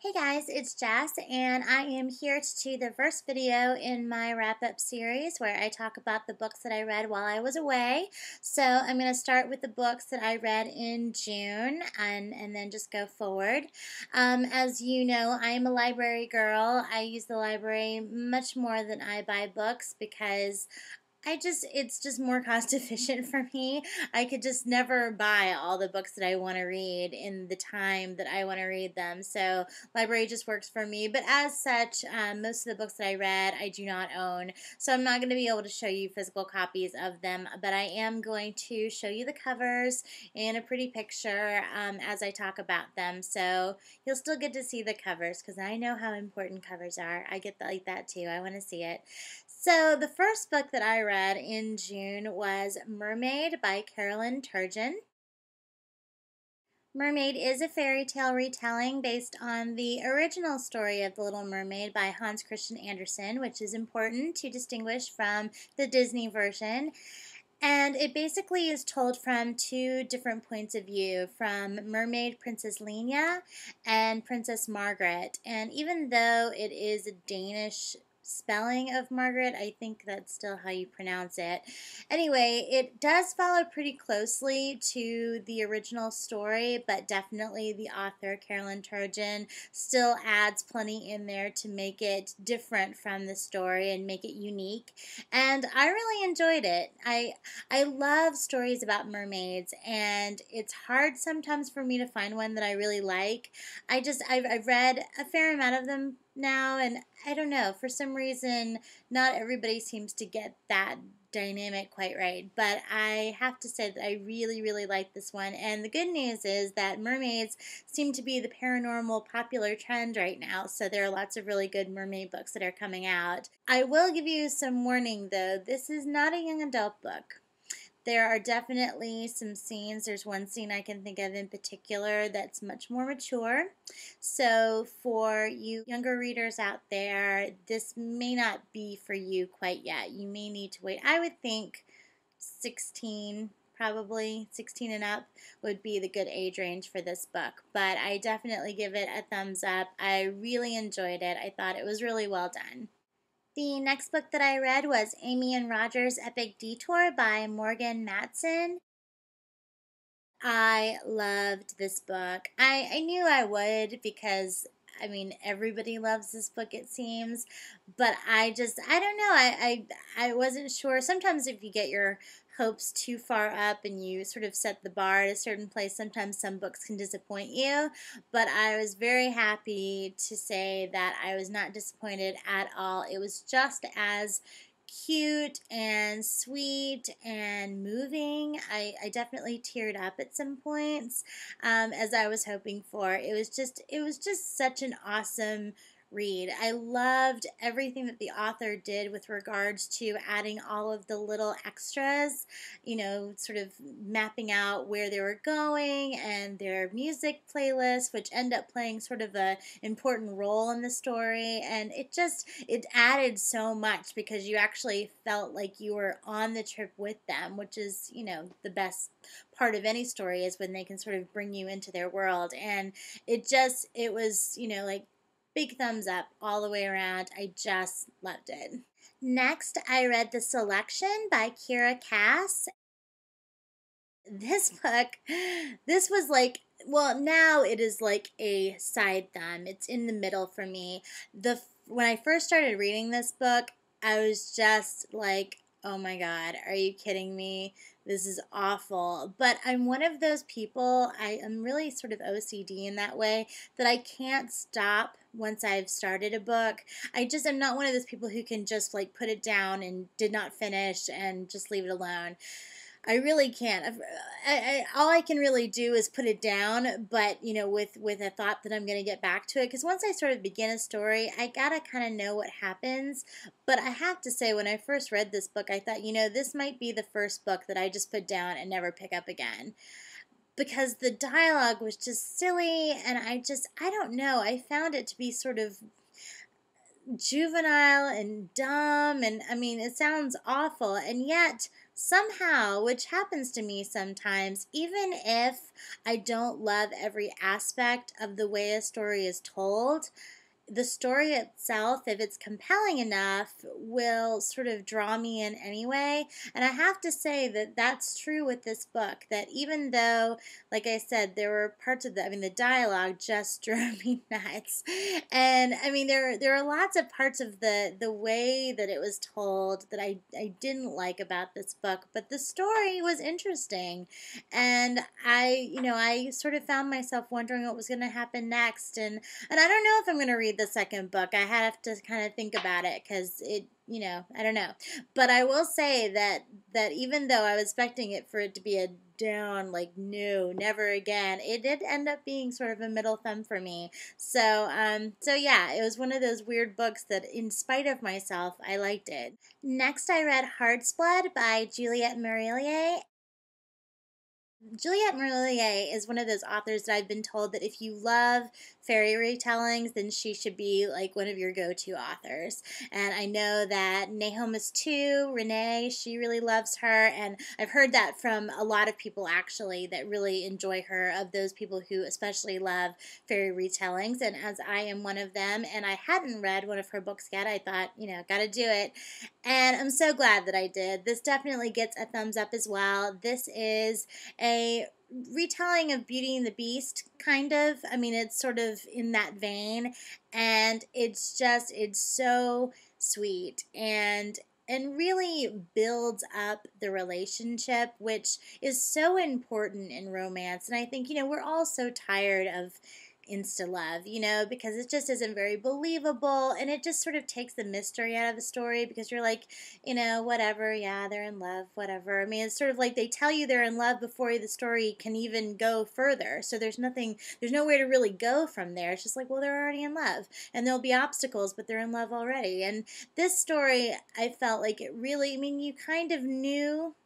Hey guys, it's Jess, and I am here to do the first video in my wrap-up series where I talk about the books that I read while I was away. So I'm going to start with the books that I read in June and then just go forward. As you know, I am a library girl. I use the library much more than I buy books because it's just more cost efficient for me. I could just never buy all the books that I want to read in the time that I want to read them. So library just works for me. But as such, most of the books that I read, I do not own. So I'm not going to be able to show you physical copies of them. But I am going to show you the covers and a pretty picture as I talk about them. So you'll still get to see the covers because I know how important covers are. I get like that too. I want to see it. So the first book that I read in June was Mermaid by Carolyn Turgeon. Mermaid is a fairy tale retelling based on the original story of The Little Mermaid by Hans Christian Andersen, which is important to distinguish from the Disney version. And it basically is told from two different points of view, from Mermaid Princess Lena and Princess Margaret. And even though it is a Danish spelling of Margaret, I think that's still how you pronounce it. Anyway, it does follow pretty closely to the original story, but definitely the author, Carolyn Turgeon, still adds plenty in there to make it different from the story and make it unique. And I really enjoyed it. I love stories about mermaids, and it's hard sometimes for me to find one that I really like. I've read a fair amount of them now, and I don't know, for some reason not everybody seems to get that dynamic quite right, but I have to say that I really like this one. And the good news is that mermaids seem to be the paranormal popular trend right now, so there are lots of really good mermaid books that are coming out. I will give you some warning though, this is not a young adult book. There are definitely some scenes. There's one scene I can think of in particular that's much more mature. So for you younger readers out there, this may not be for you quite yet. You may need to wait. I would think 16, probably 16 and up would be the good age range for this book. But I definitely give it a thumbs up. I really enjoyed it. I thought it was really well done. The next book that I read was Amy and Roger's Epic Detour by Morgan Matson. I loved this book. I knew I would because, I mean, everybody loves this book, it seems. But I don't know. I wasn't sure. Sometimes if you get your hopes too far up and you sort of set the bar at a certain place, sometimes some books can disappoint you. But I was very happy to say that I was not disappointed at all. It was just as cute and sweet and moving. I definitely teared up at some points, as I was hoping for. It was just such an awesome read. I loved everything that the author did with regards to adding all of the little extras, you know, sort of mapping out where they were going, and their music playlists, which end up playing sort of a important role in the story. And it added so much because you actually felt like you were on the trip with them, which is, you know, the best part of any story is when they can sort of bring you into their world. And it was, you know, like, big thumbs up all the way around. I just loved it. Next, I read The Selection by Kiera Cass. This book, this was like, well, now it is like a side thumb. It's in the middle for me. When I first started reading this book, I was just like, oh my God, are you kidding me? This is awful. But I'm one of those people, I am really sort of OCD in that way, that I can't stop once I've started a book. I'm not one of those people who can just like put it down and did not finish and just leave it alone. I really can't. All I can really do is put it down, but, you know, with a thought that I'm going to get back to it. Because once I sort of begin a story, I got to kind of know what happens. But I have to say, when I first read this book, I thought, you know, this might be the first book that I just put down and never pick up again. Because the dialogue was just silly, and I don't know. I found it to be sort of juvenile and dumb, and I mean, it sounds awful, and yet somehow, which happens to me sometimes, even if I don't love every aspect of the way a story is told, the story itself, if it's compelling enough, will sort of draw me in anyway. And I have to say that that's true with this book, that even though, like I said, there were parts of the dialogue just drove me nuts. And I mean, there are lots of parts of the way that it was told that I didn't like about this book, but the story was interesting. And I sort of found myself wondering what was going to happen next. And I don't know if I'm going to read the second book. I have to kind of think about it because I don't know. But I will say that even though I was expecting it for it to be a down, like, no, never again, it did end up being sort of a middle thumb for me. So yeah, it was one of those weird books that, in spite of myself, I liked it. Next, I read Heart's Blood by Juliette Marillier. Juliette Marillier is one of those authors that I've been told that if you love fairy retellings, then she should be like one of your go-to authors. And I know that Nahomis too, Renee, she really loves her, and I've heard that from a lot of people actually that really enjoy her, of those people who especially love fairy retellings, and as I am one of them, and I hadn't read one of her books yet, I thought, gotta do it. And I'm so glad that I did. This definitely gets a thumbs up as well. This is a retelling of Beauty and the Beast, kind of. I mean, it's sort of in that vein, and it's so sweet and really builds up the relationship, which is so important in romance. And I think, we're all so tired of insta love, because it just isn't very believable, and it just sort of takes the mystery out of the story, because you're like, whatever, yeah, they're in love, whatever. I mean, it's sort of like they tell you they're in love before the story can even go further, so there's nowhere to really go from there. It's just like, well, they're already in love, and there'll be obstacles, but they're in love already. And this story, I felt like it really, I mean, you kind of knew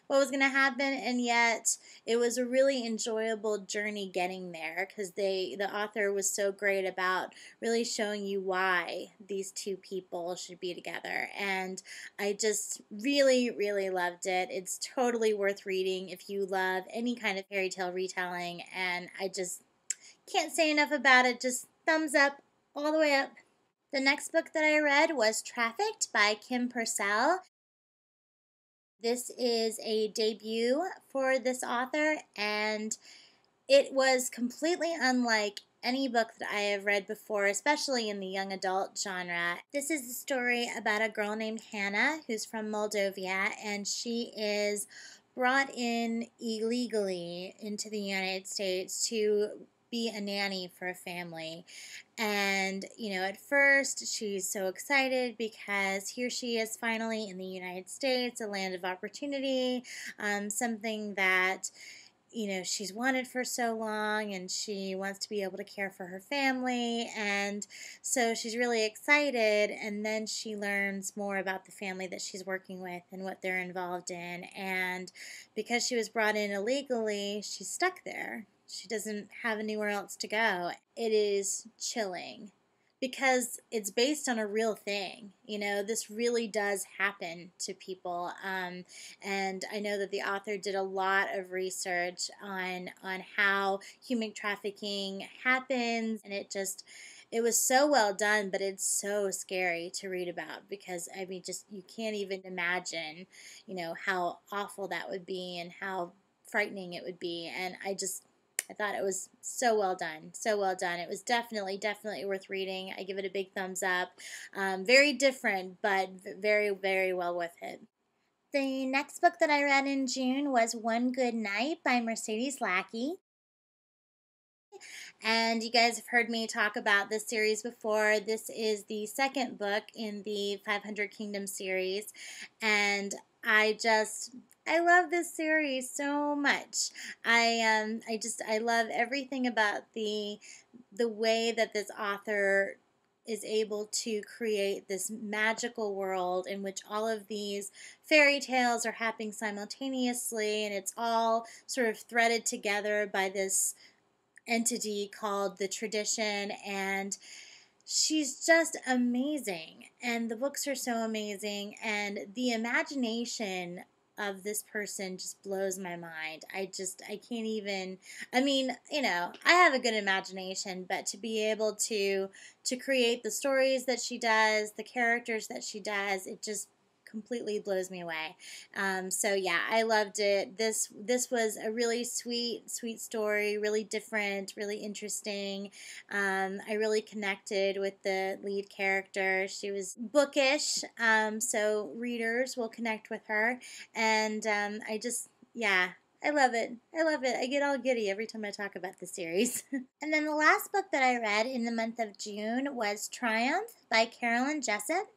what was going to happen, and yet it was a really enjoyable journey getting there, because the author was so great about really showing you why these two people should be together. And I just really, really loved it. It's totally worth reading if you love any kind of fairy tale retelling, and I just can't say enough about it. Just thumbs up, all the way up. The next book that I read was Trafficked by Kim Purcell. This is a debut for this author, and it was completely unlike any book that I have read before, especially in the young adult genre. This is a story about a girl named Hannah who's from Moldova, and she is brought in illegally into the United States to be a nanny for a family. And, at first she's so excited because here she is finally in the United States, a land of opportunity, something that she's wanted for so long, and she wants to be able to care for her family, and so she's really excited. And then she learns more about the family that she's working with and what they're involved in, and because she was brought in illegally, she's stuck there. She doesn't have anywhere else to go. It is chilling, because it's based on a real thing. This really does happen to people. And I know that the author did a lot of research on how human trafficking happens, and it was so well done, but it's so scary to read about, because I mean, just you can't even imagine, how awful that would be and how frightening it would be. And I thought it was so well done, so well done. It was definitely, definitely worth reading. I give it a big thumbs up. Very different, but very, very well worth it. The next book that I read in June was One Good Night by Mercedes Lackey. And you guys have heard me talk about this series before. This is the second book in the 500 Kingdoms series, and I love this series so much. I love everything about the way that this author is able to create this magical world in which all of these fairy tales are happening simultaneously, and it's all sort of threaded together by this entity called the Tradition. And she's just amazing, and the books are so amazing, and the imagination of this person just blows my mind. I can't even, I mean, I have a good imagination, but to be able to create the stories that she does, the characters that she does, it just completely blows me away. So yeah, I loved it. This was a really sweet story, really different, really interesting. I really connected with the lead character. She was bookish, so readers will connect with her, and yeah. I love it. I love it. I get all giddy every time I talk about the series. And then the last book that I read in the month of June was Triumph by Carolyn Jessup.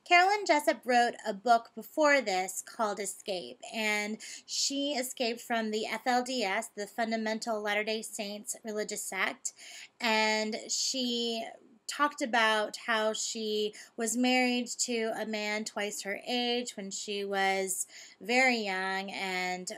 Carolyn Jessup wrote a book before this called Escape, and she escaped from the FLDS, the Fundamental Latter-day Saints religious sect, and she talked about how she was married to a man twice her age when she was very young, and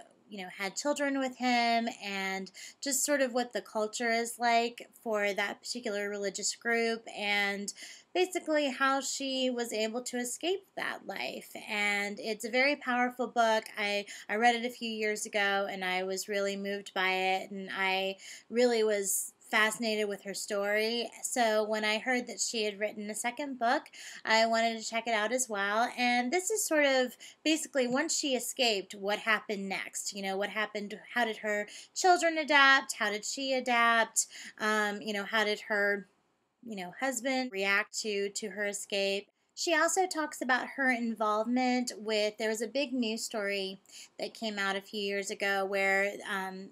had children with him, and just sort of what the culture is like for that particular religious group, and basically how she was able to escape that life. And it's a very powerful book. I read it a few years ago, and I was really moved by it, and I really was fascinated with her story. So when I heard that she had written a second book, I wanted to check it out as well. And this is sort of basically once she escaped, what happened next? What happened? How did her children adapt? How did she adapt? How did her husband react to her escape? She also talks about her involvement with, there was a big news story that came out a few years ago where,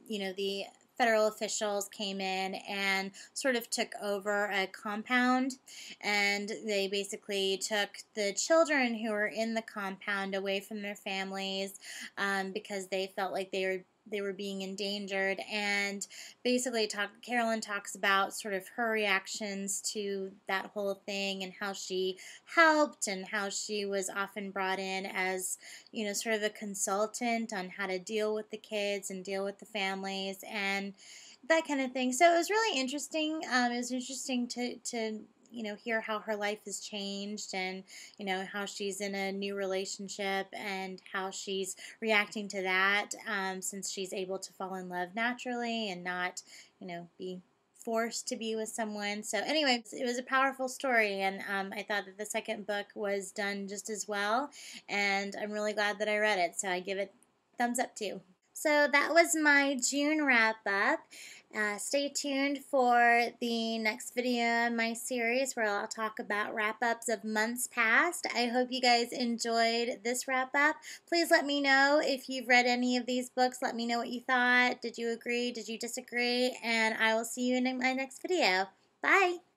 the federal officials came in and sort of took over a compound, and they basically took the children who were in the compound away from their families because they felt like they were being endangered. And basically Carolyn talks about sort of her reactions to that whole thing, and how she helped, and how she was often brought in as sort of a consultant on how to deal with the kids and deal with the families and that kind of thing. So it was really interesting. It was interesting to hear how her life has changed, and how she's in a new relationship and how she's reacting to that, since she's able to fall in love naturally and not be forced to be with someone. So anyway, it was a powerful story, and I thought that the second book was done just as well, and I'm really glad that I read it, so I give it a thumbs up too. So that was my June wrap up. Stay tuned for the next video in my series where I'll talk about wrap-ups of months past. I hope you guys enjoyed this wrap-up. Please let me know if you've read any of these books. Let me know what you thought. Did you agree? Did you disagree? And I will see you in my next video. Bye!